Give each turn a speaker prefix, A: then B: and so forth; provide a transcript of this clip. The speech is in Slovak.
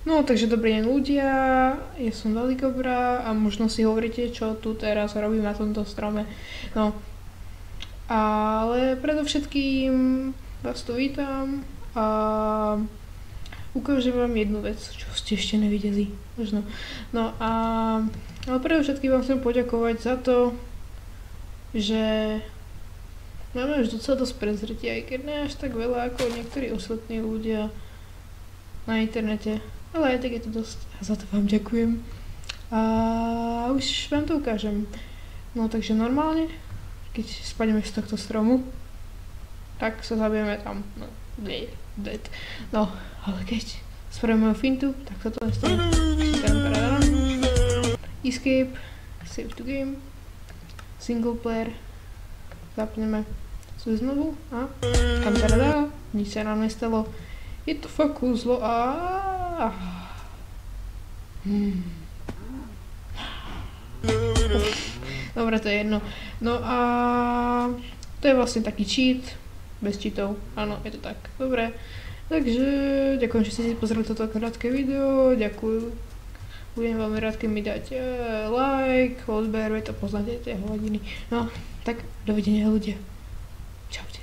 A: No, takže dobrý deň ľudia, ja som Velikobra a možno si hovoríte, čo tu teraz robím na tomto strome. No, ale predovšetkým vás tu vítam a ukážem vám jednu vec, čo ste ešte nevideli. Možno. No a ale predovšetkým vám chcem poďakovať za to, že máme už docela dosť prezretia, aj keď ne až tak veľa ako niektorí ostatní ľudia na internete. Ale aj tak je to dosť a za to vám ďakujem. A už vám to ukážem. No takže normálne, keď spadneme z tohto stromu, tak sa zabijeme tam. No, dead. No, ale keď spravíme fintu, tak sa to nestane. Escape, save to game, single player, zapneme znovu a tam nič sa nám nestalo. Je to fakt kúzlo a Dobre, to je jedno. No a to je vlastne taký cheat, bez cheatov, áno, je to tak. Dobre, takže ďakujem, že ste si pozreli toto krátke video, ďakujem. Budem veľmi rád, keď mi dáte like, odber, to poznáte tie hladiny. No, tak dovidenia ľudia. Čaute.